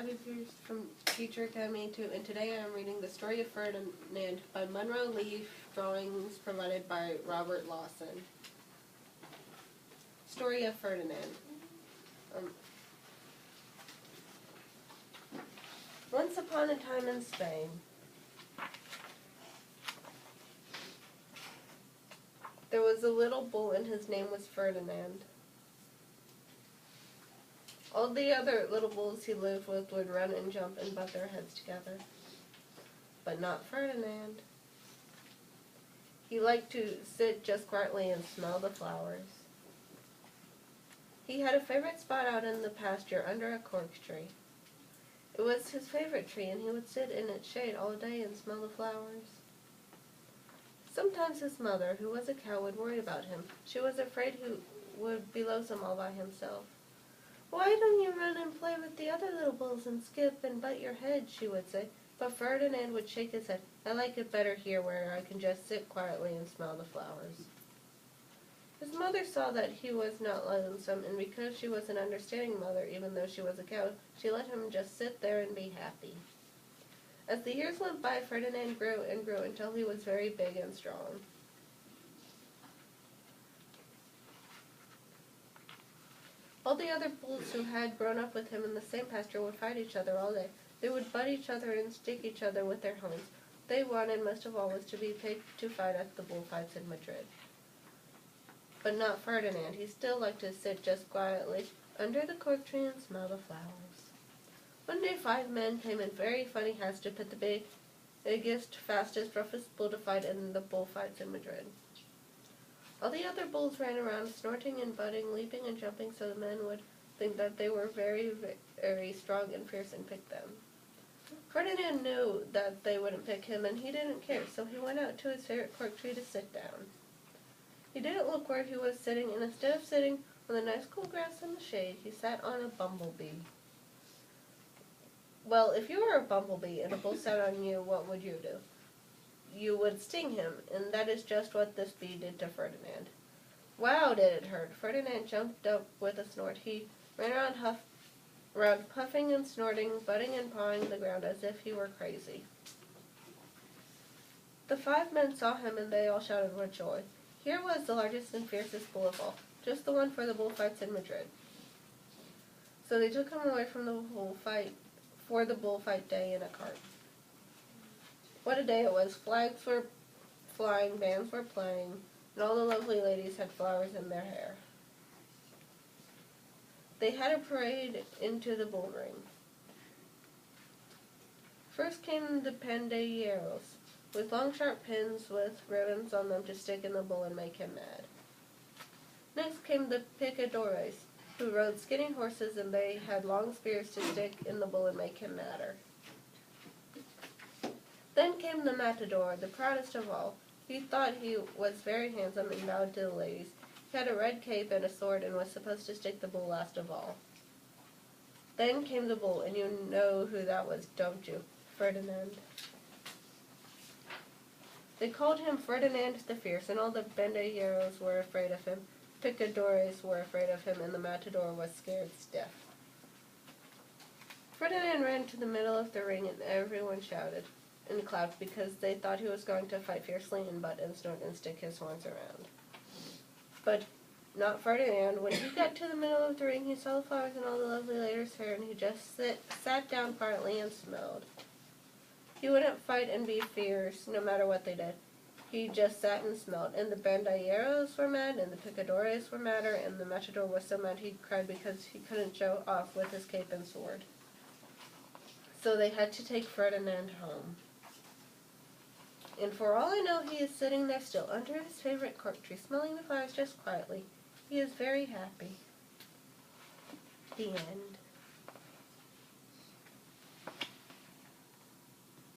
Abby Pierce from Teacher Academy 2, and today I am reading The Story of Ferdinand by Munro Leaf, drawings provided by Robert Lawson. Story of Ferdinand. Once upon a time in Spain, there was a little bull and his name was Ferdinand. All the other little bulls he lived with would run and jump and butt their heads together. But not Ferdinand. He liked to sit just quietly and smell the flowers. He had a favorite spot out in the pasture under a cork tree. It was his favorite tree, and he would sit in its shade all day and smell the flowers. Sometimes his mother, who was a cow, would worry about him. She was afraid he would be lonesome all by himself. "Why don't you run and play with the other little bulls and skip and butt your head?" she would say. But Ferdinand would shake his head. "I like it better here where I can just sit quietly and smell the flowers." His mother saw that he was not lonesome, and because she was an understanding mother, even though she was a cow, she let him just sit there and be happy. As the years went by, Ferdinand grew and grew until he was very big and strong. All the other bulls who had grown up with him in the same pasture would fight each other all day. They would butt each other and stick each other with their horns. What they wanted most of all was to be paid to fight at the bullfights in Madrid. But not Ferdinand. He still liked to sit just quietly under the cork tree and smell the flowers. One day 5 men came in very funny hats to pit the biggest, fastest, roughest bull to fight in the bullfights in Madrid. All the other bulls ran around, snorting and butting, leaping and jumping, so the men would think that they were very, very strong and fierce and pick them. Ferdinand knew that they wouldn't pick him, and he didn't care, so he went out to his favorite cork tree to sit down. He didn't look where he was sitting, and instead of sitting on the nice cool grass in the shade, he sat on a bumblebee. Well, if you were a bumblebee and a bull sat on you, what would you do? You would sting him, and that is just what this bee did to Ferdinand. Wow, did it hurt! Ferdinand jumped up with a snort. He ran around puffing and snorting, butting and pawing the ground as if he were crazy. The 5 men saw him, and they all shouted with joy. Here was the largest and fiercest bull of all, just the one for the bullfights in Madrid. So they took him away from the bullfight for the bullfight day in a cart. What a day it was! Flags were flying, bands were playing, and all the lovely ladies had flowers in their hair. They had a parade into the bull ring. First came the pandilleros, with long sharp pins with ribbons on them to stick in the bull and make him mad. Next came the picadores, who rode skinny horses, and they had long spears to stick in the bull and make him madder. Then came the matador, the proudest of all. He thought he was very handsome and bowed to the ladies. He had a red cape and a sword and was supposed to stick the bull last of all. Then came the bull, and you know who that was, don't you? Ferdinand. They called him Ferdinand the Fierce, and all the bandilleros were afraid of him. Picadores were afraid of him, and the matador was scared stiff. Ferdinand ran to the middle of the ring, and everyone shouted and clapped because they thought he was going to fight fiercely and butt and snort and stick his horns around. But not Ferdinand. When he got to the middle of the ring, he saw the flowers and all the lovely ladies' hair, and he just sat down quietly and smelled. He wouldn't fight and be fierce, no matter what they did. He just sat and smelled, and the bandilleros were mad, and the picadores were madder, and the matador was so mad he cried because he couldn't show off with his cape and sword. So they had to take Ferdinand home. And for all I know, he is sitting there still, under his favorite cork tree, smelling the flowers just quietly. He is very happy. The end.